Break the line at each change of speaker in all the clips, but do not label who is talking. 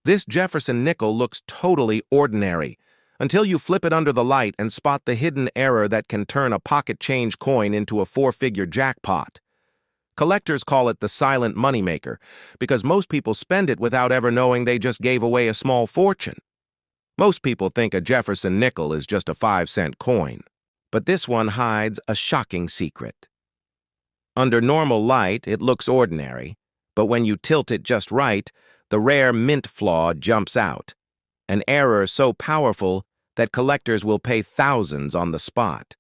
This Jefferson nickel looks totally ordinary, until you flip it under the light and spot the hidden error that can turn a pocket change coin into a four-figure jackpot. Collectors call it the silent moneymaker, because most people spend it without ever knowing they just gave away a small fortune. Most people think a Jefferson nickel is just a 5-cent coin, but this one hides a shocking secret. Under normal light, it looks ordinary, but when you tilt it just right, the rare mint flaw jumps out, an error so powerful that collectors will pay thousands on the spot.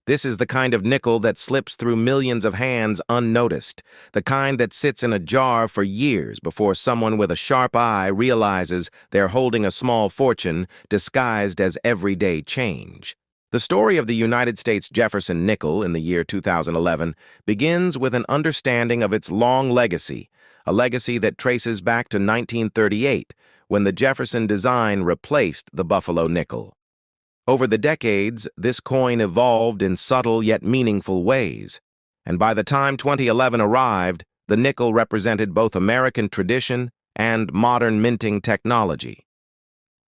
This is the kind of nickel that slips through millions of hands unnoticed, the kind that sits in a jar for years before someone with a sharp eye realizes they're holding a small fortune disguised as everyday change. The story of the United States Jefferson nickel in the year 2011 begins with an understanding of its long legacy, a legacy that traces back to 1938, when the Jefferson design replaced the Buffalo nickel. Over the decades, this coin evolved in subtle yet meaningful ways, and by the time 2011 arrived, the nickel represented both American tradition and modern minting technology.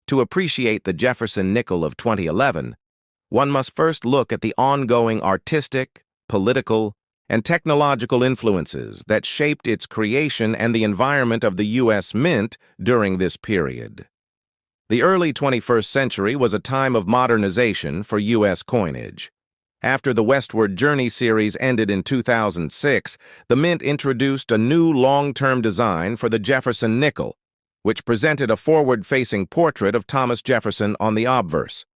To appreciate the Jefferson nickel of 2011, one must first look at the ongoing artistic, political, and technological influences that shaped its creation and the environment of the U.S. Mint during this period. The early 21st century was a time of modernization for U.S. coinage. After the Westward Journey series ended in 2006, the Mint introduced a new long-term design for the Jefferson nickel, which presented a forward-facing portrait of Thomas Jefferson on the obverse.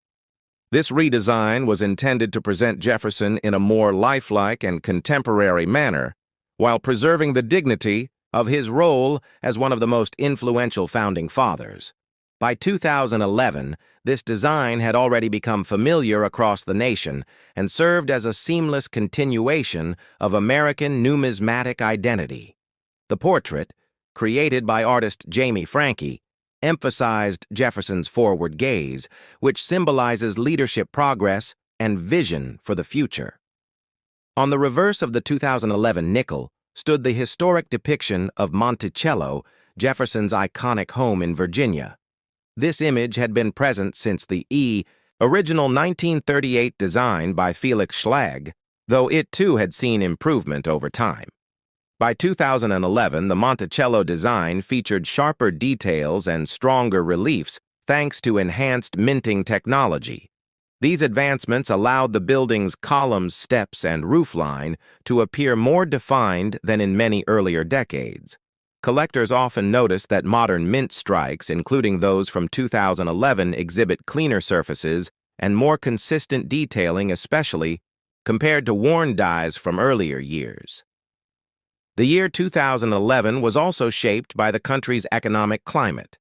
This redesign was intended to present Jefferson in a more lifelike and contemporary manner, while preserving the dignity of his role as one of the most influential founding fathers. By 2011, this design had already become familiar across the nation and served as a seamless continuation of American numismatic identity. The portrait, created by artist Jamie Franke, emphasized Jefferson's forward gaze, which symbolizes leadership progress and vision for the future. On the reverse of the 2011 nickel stood the historic depiction of Monticello, Jefferson's iconic home in Virginia. This image had been present since the original 1938 design by Felix Schlag, though it too had seen improvement over time. By 2011, the Monticello design featured sharper details and stronger reliefs thanks to enhanced minting technology. These advancements allowed the building's columns, steps, and roofline to appear more defined than in many earlier decades. Collectors often notice that modern mint strikes, including those from 2011, exhibit cleaner surfaces and more consistent detailing, especially compared to worn dies from earlier years. The year 2011 was also shaped by the country's economic climate.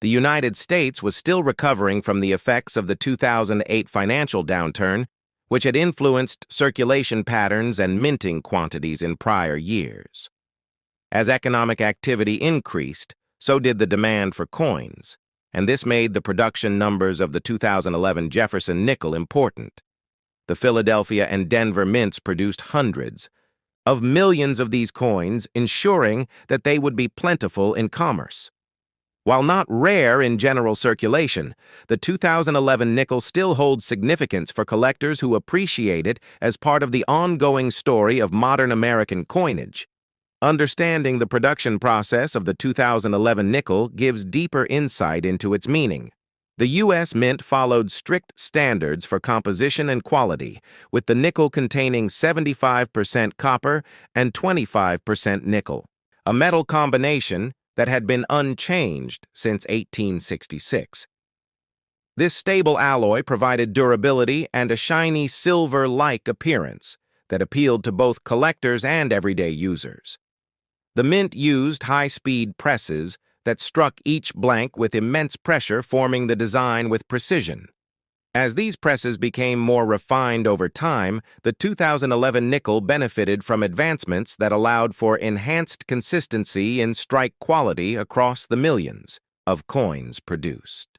The United States was still recovering from the effects of the 2008 financial downturn, which had influenced circulation patterns and minting quantities in prior years. As economic activity increased, so did the demand for coins, and this made the production numbers of the 2011 Jefferson nickel important. The Philadelphia and Denver mints produced hundreds of millions of these coins, ensuring that they would be plentiful in commerce. While not rare in general circulation, the 2011 nickel still holds significance for collectors who appreciate it as part of the ongoing story of modern American coinage. Understanding the production process of the 2011 nickel gives deeper insight into its meaning. The U.S. Mint followed strict standards for composition and quality, with the nickel containing 75% copper and 25% nickel, a metal combination that had been unchanged since 1866. This stable alloy provided durability and a shiny silver-like appearance that appealed to both collectors and everyday users. The Mint used high-speed presses that struck each blank with immense pressure, forming the design with precision. As these presses became more refined over time, the 2011 nickel benefited from advancements that allowed for enhanced consistency in strike quality across the millions of coins produced.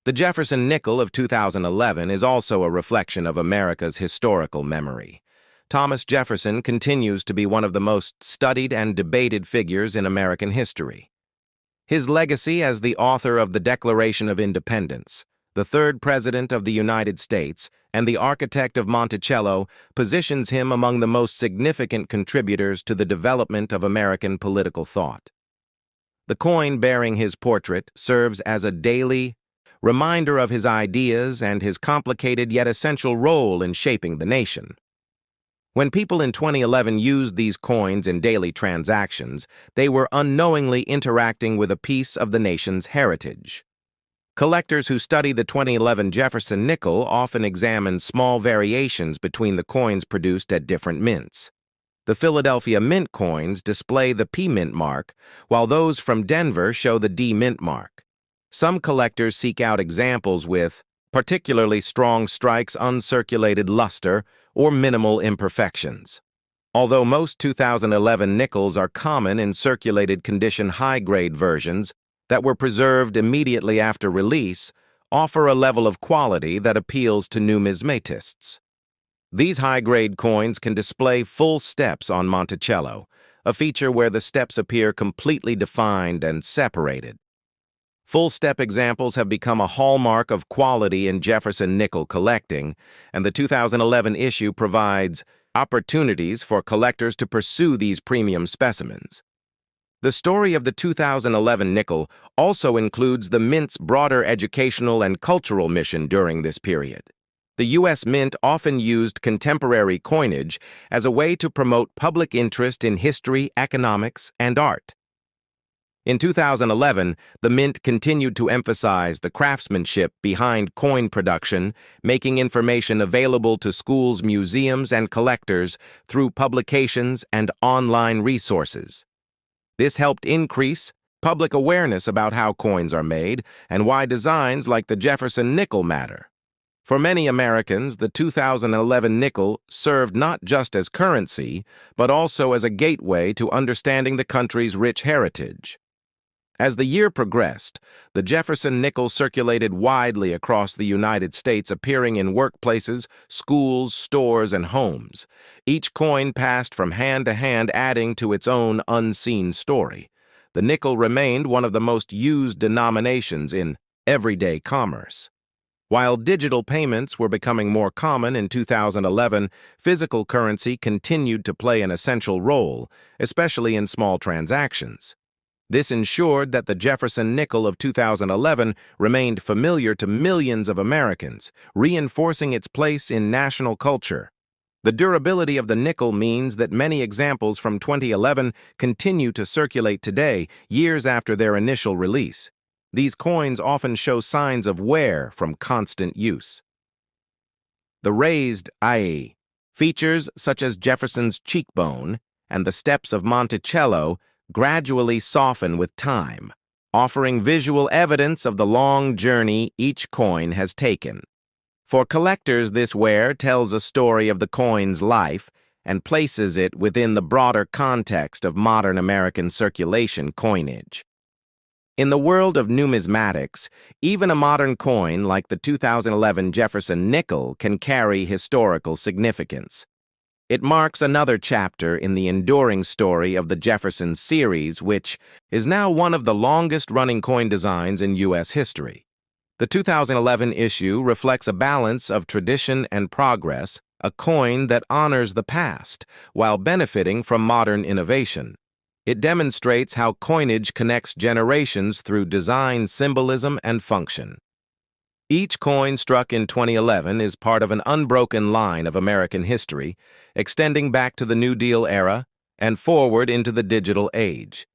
The Jefferson nickel of 2011 is also a reflection of America's historical memory. Thomas Jefferson continues to be one of the most studied and debated figures in American history. His legacy as the author of the Declaration of Independence, the third President of the United States, and the architect of Monticello positions him among the most significant contributors to the development of American political thought. The coin bearing his portrait serves as a daily reminder of his ideas and his complicated yet essential role in shaping the nation. When people in 2011 used these coins in daily transactions, they were unknowingly interacting with a piece of the nation's heritage. Collectors who study the 2011 Jefferson nickel often examine small variations between the coins produced at different mints. The Philadelphia Mint coins display the P Mint mark, while those from Denver show the D Mint mark. Some collectors seek out examples with particularly strong strikes, uncirculated luster, or minimal imperfections. Although most 2011 nickels are common in circulated condition high-grade versions that were preserved immediately after release, offer a level of quality that appeals to numismatists. These high-grade coins can display full steps on Monticello, a feature where the steps appear completely defined and separated. Full-step examples have become a hallmark of quality in Jefferson nickel collecting, and the 2011 issue provides opportunities for collectors to pursue these premium specimens. The story of the 2011 nickel also includes the Mint's broader educational and cultural mission during this period. The U.S. Mint often used contemporary coinage as a way to promote public interest in history, economics, and art. In 2011, the Mint continued to emphasize the craftsmanship behind coin production, making information available to schools, museums, and collectors through publications and online resources. This helped increase public awareness about how coins are made and why designs like the Jefferson nickel matter. For many Americans, the 2011 nickel served not just as currency, but also as a gateway to understanding the country's rich heritage. As the year progressed, the Jefferson nickel circulated widely across the United States, appearing in workplaces, schools, stores, and homes. Each coin passed from hand to hand, adding to its own unseen story. The nickel remained one of the most used denominations in everyday commerce. While digital payments were becoming more common in 2011, physical currency continued to play an essential role, especially in small transactions. This ensured that the Jefferson nickel of 2011 remained familiar to millions of Americans, reinforcing its place in national culture. The durability of the nickel means that many examples from 2011 continue to circulate today, years after their initial release. These coins often show signs of wear from constant use. The raised eye, features such as Jefferson's cheekbone and the steps of Monticello gradually soften with time, offering visual evidence of the long journey each coin has taken. For collectors, this wear tells a story of the coin's life and places it within the broader context of modern American circulation coinage. In the world of numismatics, even a modern coin like the 2011 Jefferson nickel can carry historical significance. It marks another chapter in the enduring story of the Jefferson series, which is now one of the longest-running coin designs in U.S. history. The 2011 issue reflects a balance of tradition and progress, a coin that honors the past while benefiting from modern innovation. It demonstrates how coinage connects generations through design, symbolism, and function. Each coin struck in 2011 is part of an unbroken line of American history, extending back to the New Deal era and forward into the digital age.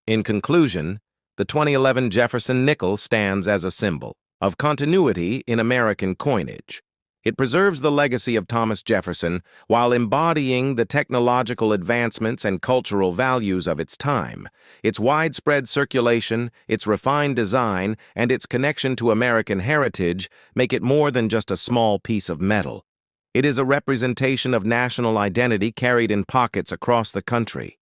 In conclusion, the 2011 Jefferson nickel stands as a symbol of continuity in American coinage. It preserves the legacy of Thomas Jefferson while embodying the technological advancements and cultural values of its time. Its widespread circulation, its refined design, and its connection to American heritage make it more than just a small piece of metal. It is a representation of national identity carried in pockets across the country.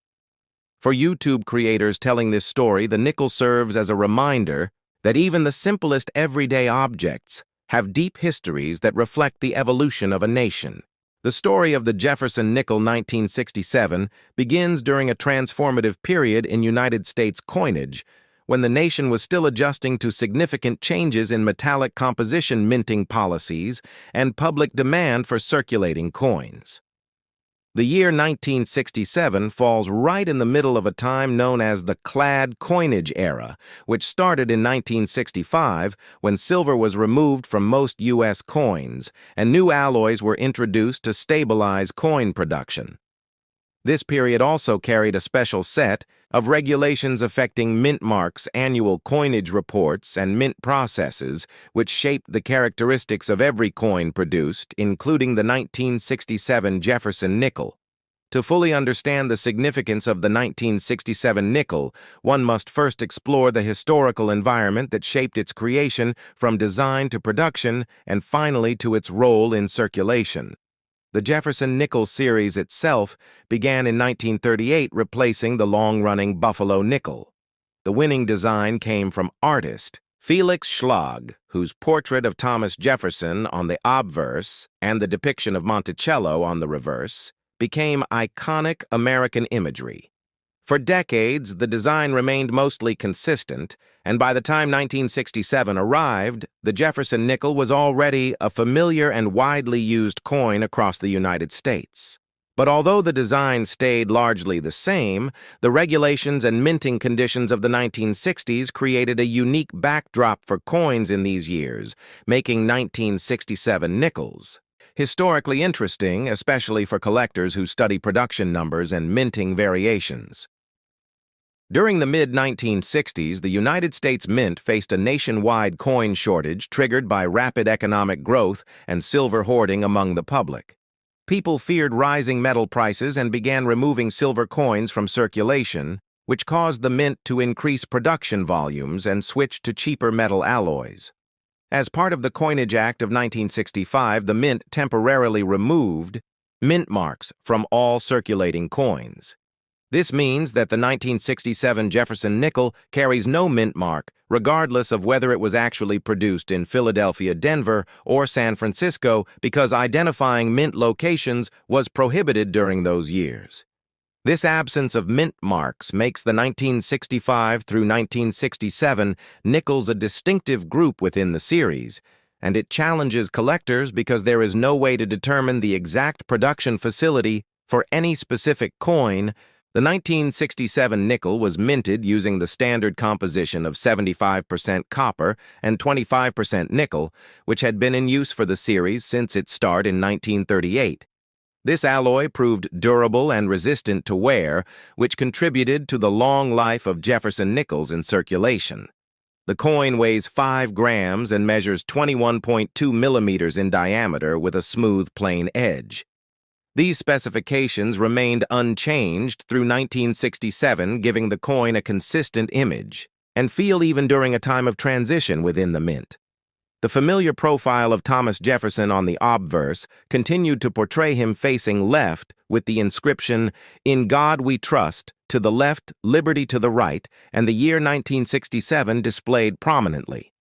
For YouTube creators telling this story, the nickel serves as a reminder that even the simplest everyday objects have deep histories that reflect the evolution of a nation. The story of the Jefferson nickel 1967 begins during a transformative period in United States coinage, when the nation was still adjusting to significant changes in metallic composition minting policies and public demand for circulating coins. The year 1967 falls right in the middle of a time known as the clad coinage era, which started in 1965 when silver was removed from most U.S. coins and new alloys were introduced to stabilize coin production. This period also carried a special set of regulations affecting mint marks' annual coinage reports and mint processes, which shaped the characteristics of every coin produced, including the 1967 Jefferson nickel. To fully understand the significance of the 1967 nickel, one must first explore the historical environment that shaped its creation from design to production and finally to its role in circulation. The Jefferson nickel series itself began in 1938, replacing the long-running Buffalo nickel. The winning design came from artist Felix Schlag, whose portrait of Thomas Jefferson on the obverse and the depiction of Monticello on the reverse became iconic American imagery. For decades, the design remained mostly consistent, and by the time 1967 arrived, the Jefferson nickel was already a familiar and widely used coin across the United States. But although the design stayed largely the same, the regulations and minting conditions of the 1960s created a unique backdrop for coins in these years, making 1967 nickels historically interesting, especially for collectors who study production numbers and minting variations. During the mid-1960s, the United States Mint faced a nationwide coin shortage triggered by rapid economic growth and silver hoarding among the public. People feared rising metal prices and began removing silver coins from circulation, which caused the mint to increase production volumes and switch to cheaper metal alloys. As part of the Coinage Act of 1965, the Mint temporarily removed mint marks from all circulating coins. This means that the 1967 Jefferson nickel carries no mint mark, regardless of whether it was actually produced in Philadelphia, Denver, or San Francisco, because identifying mint locations was prohibited during those years. This absence of mint marks makes the 1965 through 1967 nickels a distinctive group within the series, and it challenges collectors because there is no way to determine the exact production facility for any specific coin. The 1967 nickel was minted using the standard composition of 75% copper and 25% nickel, which had been in use for the series since its start in 1938. This alloy proved durable and resistant to wear, which contributed to the long life of Jefferson nickels in circulation. The coin weighs 5 grams and measures 21.2 millimeters in diameter with a smooth, plain edge. These specifications remained unchanged through 1967, giving the coin a consistent image and feel even during a time of transition within the mint. The familiar profile of Thomas Jefferson on the obverse continued to portray him facing left with the inscription, "In God We Trust," to the left, "Liberty to the right," and the year 1967 displayed prominently.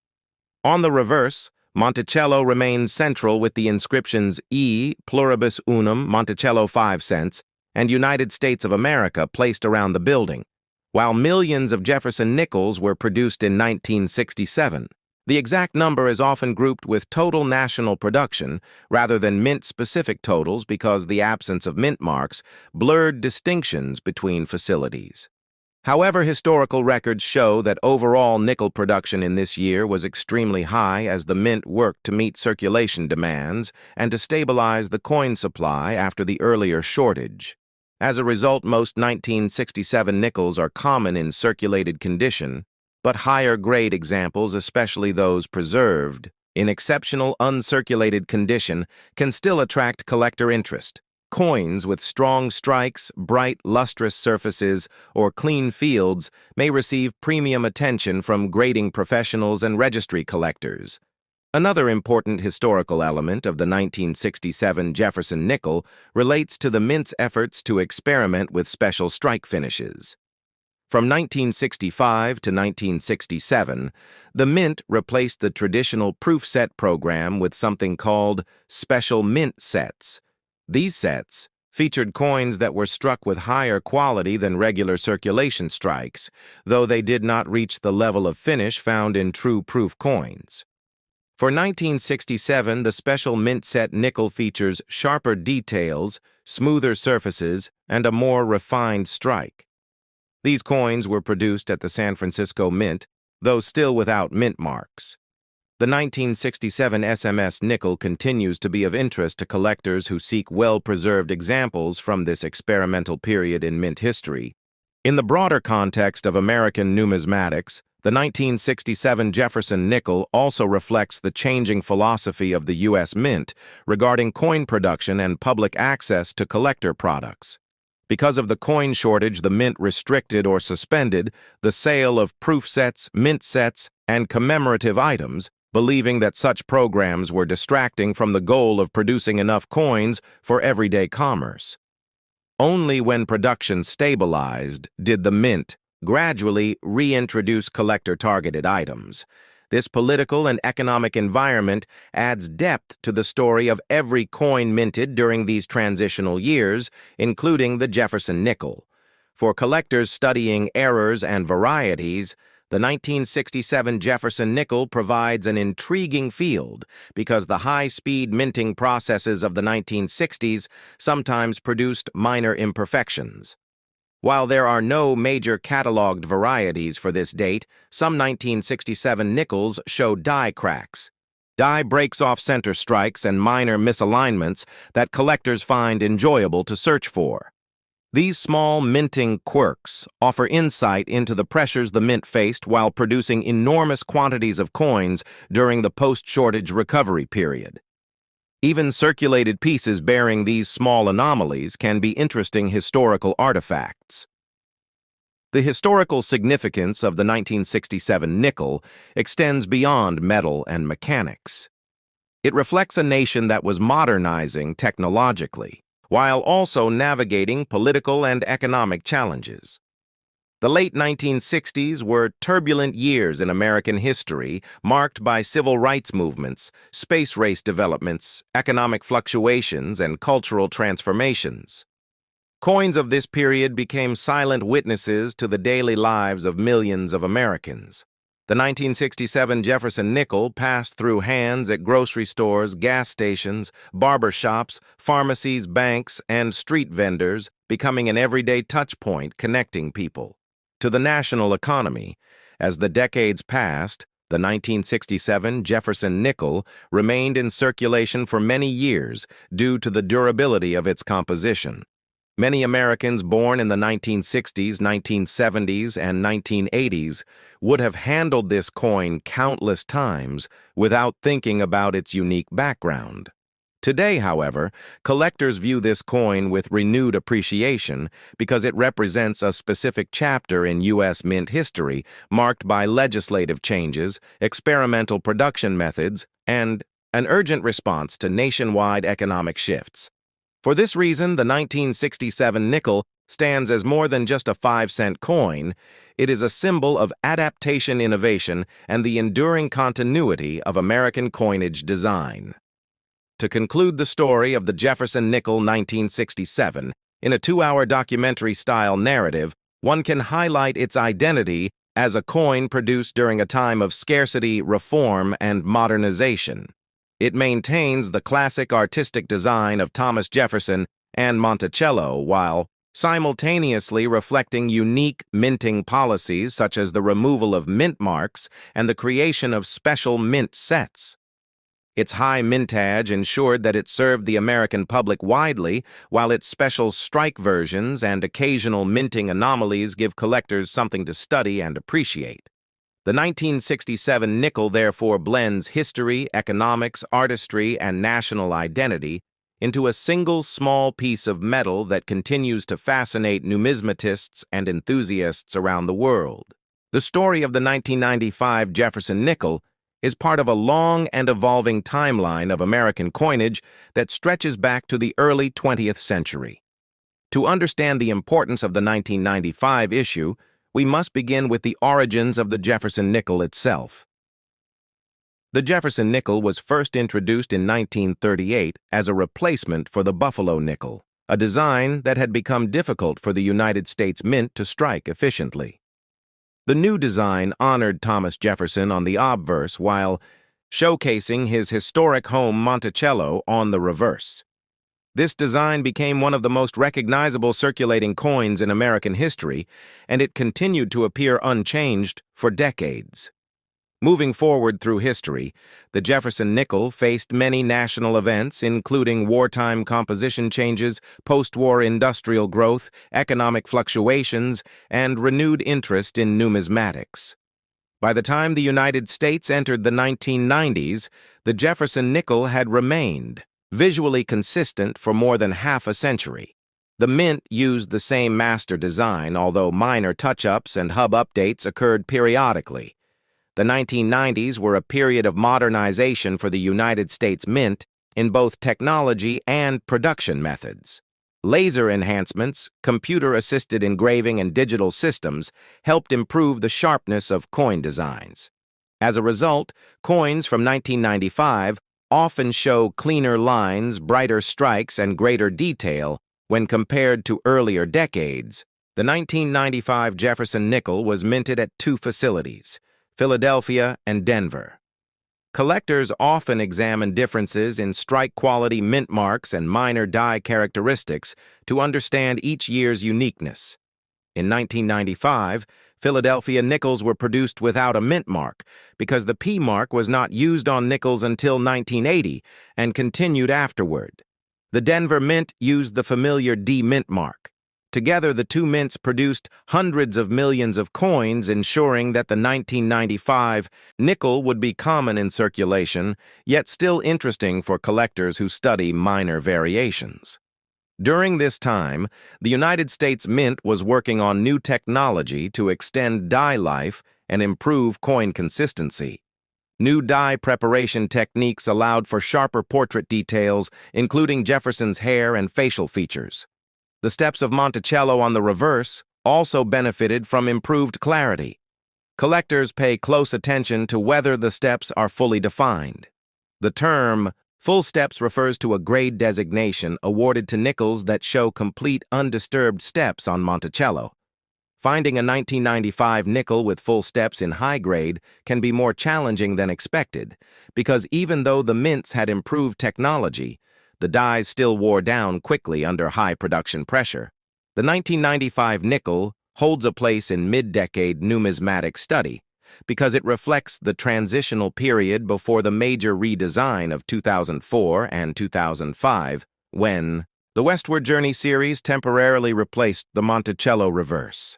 On the reverse, Monticello remains central with the inscriptions E Pluribus Unum Monticello 5 cents and United States of America placed around the building, while millions of Jefferson nickels were produced in 1967. The exact number is often grouped with total national production rather than mint-specific totals because the absence of mint marks blurred distinctions between facilities. However, historical records show that overall nickel production in this year was extremely high as the mint worked to meet circulation demands and to stabilize the coin supply after the earlier shortage. As a result, most 1967 nickels are common in circulated condition, but higher-grade examples, especially those preserved in exceptional uncirculated condition, can still attract collector interest. Coins with strong strikes, bright, lustrous surfaces, or clean fields may receive premium attention from grading professionals and registry collectors. Another important historical element of the 1967 Jefferson nickel relates to the mint's efforts to experiment with special strike finishes. From 1965 to 1967, the Mint replaced the traditional proof set program with something called special mint sets. These sets, featured coins that were struck with higher quality than regular circulation strikes, though they did not reach the level of finish found in true proof coins. For 1967, the special mint set nickel features sharper details, smoother surfaces, and a more refined strike. These coins were produced at the San Francisco Mint, though still without mint marks. The 1967 SMS nickel continues to be of interest to collectors who seek well-preserved examples from this experimental period in mint history. In the broader context of American numismatics, the 1967 Jefferson nickel also reflects the changing philosophy of the U.S. Mint regarding coin production and public access to collector products. Because of the coin shortage, the Mint restricted or suspended the sale of proof sets, mint sets, and commemorative items, believing that such programs were distracting from the goal of producing enough coins for everyday commerce. Only when production stabilized did the Mint gradually reintroduce collector-targeted items. This political and economic environment adds depth to the story of every coin minted during these transitional years, including the Jefferson nickel. For collectors studying errors and varieties, the 1967 Jefferson nickel provides an intriguing field because the high-speed minting processes of the 1960s sometimes produced minor imperfections. While there are no major cataloged varieties for this date, some 1967 nickels show die cracks. Die breaks off center strikes and minor misalignments that collectors find enjoyable to search for. These small minting quirks offer insight into the pressures the mint faced while producing enormous quantities of coins during the post-shortage recovery period. Even circulated pieces bearing these small anomalies can be interesting historical artifacts. The historical significance of the 1967 nickel extends beyond metal and mechanics. It reflects a nation that was modernizing technologically, while also navigating political and economic challenges. The late 1960s were turbulent years in American history, marked by civil rights movements, space race developments, economic fluctuations, and cultural transformations. Coins of this period became silent witnesses to the daily lives of millions of Americans. The 1967 Jefferson nickel passed through hands at grocery stores, gas stations, barber shops, pharmacies, banks, and street vendors, becoming an everyday touchpoint connecting people to the national economy. As the decades passed, the 1967 Jefferson nickel remained in circulation for many years due to the durability of its composition. Many Americans born in the 1960s, 1970s, and 1980s would have handled this coin countless times without thinking about its unique background. Today, however, collectors view this coin with renewed appreciation because it represents a specific chapter in U.S. mint history marked by legislative changes, experimental production methods, and an urgent response to nationwide economic shifts. For this reason, the 1967 nickel stands as more than just a 5-cent coin. It is a symbol of adaptation, innovation, and the enduring continuity of American coinage design. To conclude the story of the Jefferson nickel 1967, in a 2-hour documentary-style narrative, one can highlight its identity as a coin produced during a time of scarcity, reform, and modernization. It maintains the classic artistic design of Thomas Jefferson and Monticello while simultaneously reflecting unique minting policies such as the removal of mint marks and the creation of special mint sets. Its high mintage ensured that it served the American public widely, while its special strike versions and occasional minting anomalies give collectors something to study and appreciate. The 1967 nickel therefore blends history, economics, artistry, and national identity into a single small piece of metal that continues to fascinate numismatists and enthusiasts around the world. The story of the 1995 Jefferson nickel is part of a long and evolving timeline of American coinage that stretches back to the early 20th century. To understand the importance of the 1995 issue, we must begin with the origins of the Jefferson nickel itself. The Jefferson nickel was first introduced in 1938 as a replacement for the Buffalo nickel, a design that had become difficult for the United States Mint to strike efficiently. The new design honored Thomas Jefferson on the obverse while showcasing his historic home Monticello on the reverse. This design became one of the most recognizable circulating coins in American history, and it continued to appear unchanged for decades. Moving forward through history, the Jefferson nickel faced many national events, including wartime composition changes, post-war industrial growth, economic fluctuations, and renewed interest in numismatics. By the time the United States entered the 1990s, the Jefferson nickel had remained visually consistent for more than half a century. The Mint used the same master design, although minor touch-ups and hub updates occurred periodically. The 1990s were a period of modernization for the United States Mint in both technology and production methods. Laser enhancements, computer-assisted engraving, and digital systems helped improve the sharpness of coin designs. As a result, coins from 1995 often show cleaner lines, brighter strikes, and greater detail when compared to earlier decades. The 1995 Jefferson nickel was minted at two facilities, Philadelphia and Denver. Collectors often examine differences in strike quality, mint marks, and minor die characteristics to understand each year's uniqueness. In 1995, Philadelphia nickels were produced without a mint mark because the P mark was not used on nickels until 1980 and continued afterward. The Denver Mint used the familiar D mint mark. Together, the two mints produced hundreds of millions of coins, ensuring that the 1995 nickel would be common in circulation, yet still interesting for collectors who study minor variations. During this time, the United States Mint was working on new technology to extend die life and improve coin consistency. New die preparation techniques allowed for sharper portrait details, including Jefferson's hair and facial features. The steps of Monticello on the reverse also benefited from improved clarity. Collectors pay close attention to whether the steps are fully defined. The term full steps refers to a grade designation awarded to nickels that show complete undisturbed steps on Monticello. Finding a 1995 nickel with full steps in high grade can be more challenging than expected, because even though the mints had improved technology, the dies still wore down quickly under high production pressure. The 1995 nickel holds a place in mid-decade numismatic study, because it reflects the transitional period before the major redesign of 2004 and 2005, when the Westward Journey series temporarily replaced the Monticello reverse.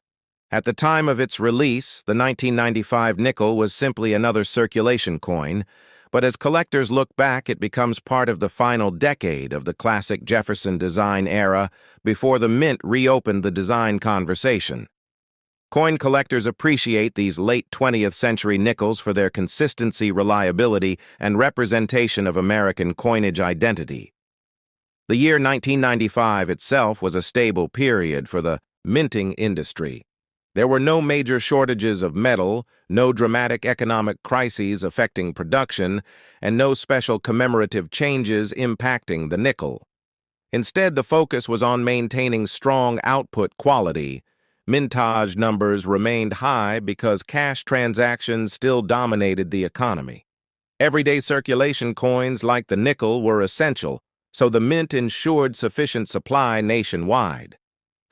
At the time of its release, the 1995 nickel was simply another circulation coin, but as collectors look back, it becomes part of the final decade of the classic Jefferson design era before the Mint reopened the design conversation. Coin collectors appreciate these late 20th century nickels for their consistency, reliability, and representation of American coinage identity. The year 1995 itself was a stable period for the minting industry. There were no major shortages of metal, no dramatic economic crises affecting production, and no special commemorative changes impacting the nickel. Instead, the focus was on maintaining strong output quality. Mintage numbers remained high because cash transactions still dominated the economy. Everyday circulation coins like the nickel were essential, so the Mint ensured sufficient supply nationwide.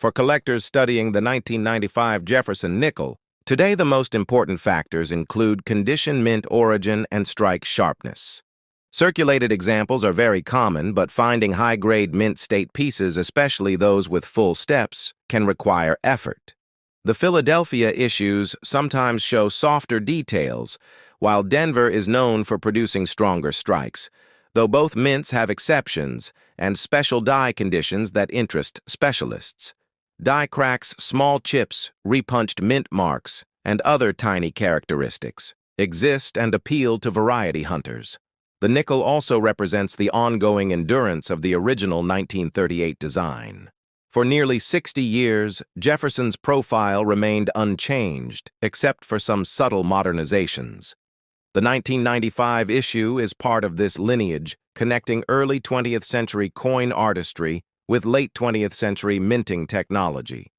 For collectors studying the 1995 Jefferson nickel, today the most important factors include condition, mint origin, and strike sharpness. Circulated examples are very common, but finding high-grade mint state pieces, especially those with full steps, can require effort. The Philadelphia issues sometimes show softer details, while Denver is known for producing stronger strikes, though both mints have exceptions and special die conditions that interest specialists. Die cracks, small chips, repunched mint marks, and other tiny characteristics exist and appeal to variety hunters. The nickel also represents the ongoing endurance of the original 1938 design. For nearly 60 years, Jefferson's profile remained unchanged, except for some subtle modernizations. The 1995 issue is part of this lineage, connecting early 20th century coin artistry with late 20th century minting technology.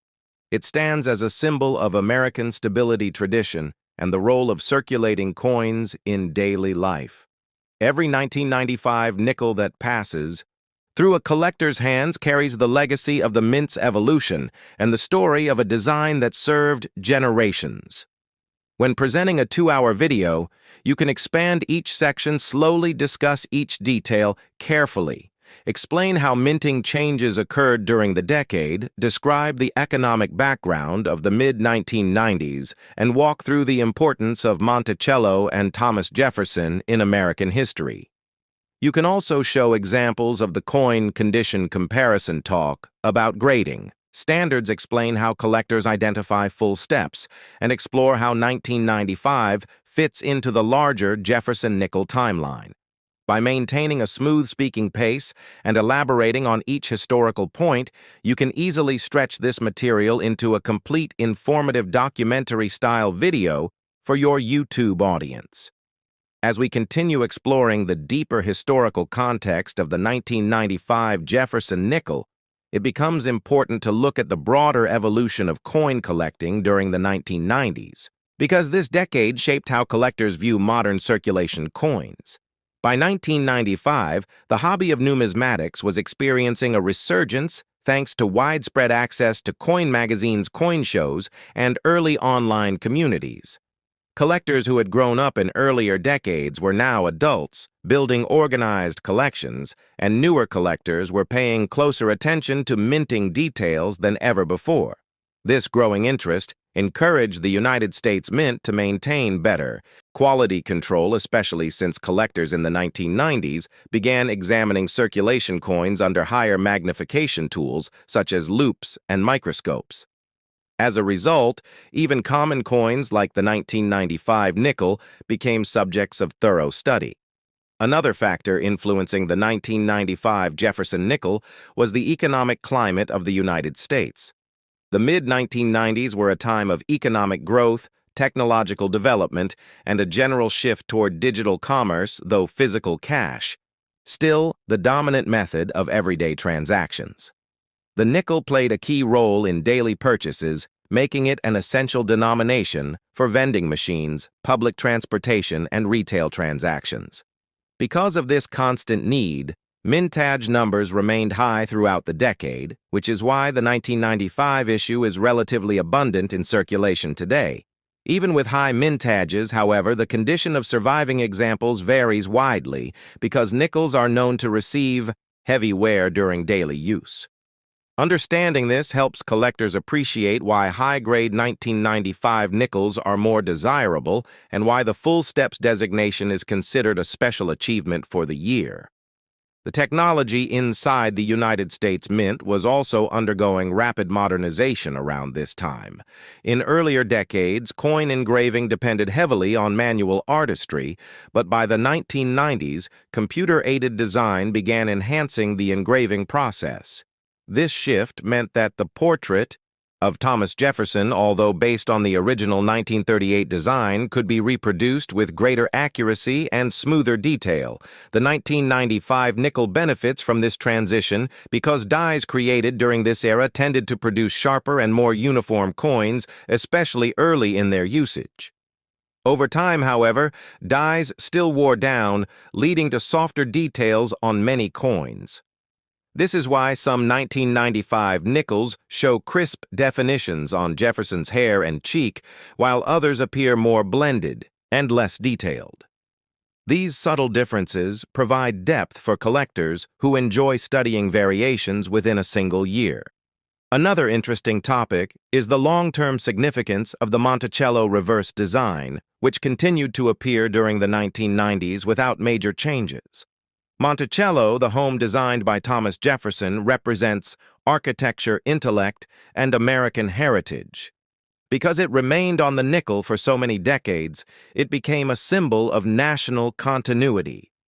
It stands as a symbol of American stability tradition and the role of circulating coins in daily life. Every 1995 nickel that passes through a collector's hands carries the legacy of the mint's evolution and the story of a design that served generations. When presenting a 2-hour video, you can expand each section, slowly discuss each detail carefully, explain how minting changes occurred during the decade, describe the economic background of the mid-1990s, and walk through the importance of Monticello and Thomas Jefferson in American history. You can also show examples of the coin condition comparison talk about grading. Standards explain how collectors identify full steps and explore how 1995 fits into the larger Jefferson nickel timeline. By maintaining a smooth-speaking pace and elaborating on each historical point, you can easily stretch this material into a complete informative documentary-style video for your YouTube audience. As we continue exploring the deeper historical context of the 1995 Jefferson nickel, it becomes important to look at the broader evolution of coin collecting during the 1990s, because this decade shaped how collectors view modern circulation coins. By 1995, the hobby of numismatics was experiencing a resurgence thanks to widespread access to coin magazines, coin shows, and early online communities. Collectors who had grown up in earlier decades were now adults, building organized collections, and newer collectors were paying closer attention to minting details than ever before. This growing interest encouraged the United States Mint to maintain better quality control, especially since collectors in the 1990s began examining circulation coins under higher magnification tools such as loupes and microscopes. As a result, even common coins like the 1995 nickel became subjects of thorough study. Another factor influencing the 1995 Jefferson nickel was the economic climate of the United States. The mid-1990s were a time of economic growth, technological development, and a general shift toward digital commerce, though physical cash, still the dominant method of everyday transactions. The nickel played a key role in daily purchases, making it an essential denomination for vending machines, public transportation, and retail transactions. Because of this constant need, mintage numbers remained high throughout the decade, which is why the 1995 issue is relatively abundant in circulation today. Even with high mintages, however, the condition of surviving examples varies widely because nickels are known to receive heavy wear during daily use. Understanding this helps collectors appreciate why high-grade 1995 nickels are more desirable and why the full steps designation is considered a special achievement for the year. The technology inside the United States Mint was also undergoing rapid modernization around this time. In earlier decades, coin engraving depended heavily on manual artistry, but by the 1990s, computer-aided design began enhancing the engraving process. This shift meant that the portrait of Thomas Jefferson, although based on the original 1938 design, could be reproduced with greater accuracy and smoother detail. The 1995 nickel benefits from this transition because dies created during this era tended to produce sharper and more uniform coins, especially early in their usage. Over time, however, dies still wore down, leading to softer details on many coins. This is why some 1995 nickels show crisp definitions on Jefferson's hair and cheek, while others appear more blended and less detailed. These subtle differences provide depth for collectors who enjoy studying variations within a single year. Another interesting topic is the long-term significance of the Monticello reverse design, which continued to appear during the 1990s without major changes. Monticello, the home designed by Thomas Jefferson, represents architecture, intellect, and American heritage. Because it remained on the nickel for so many decades, it became a symbol of national continuity.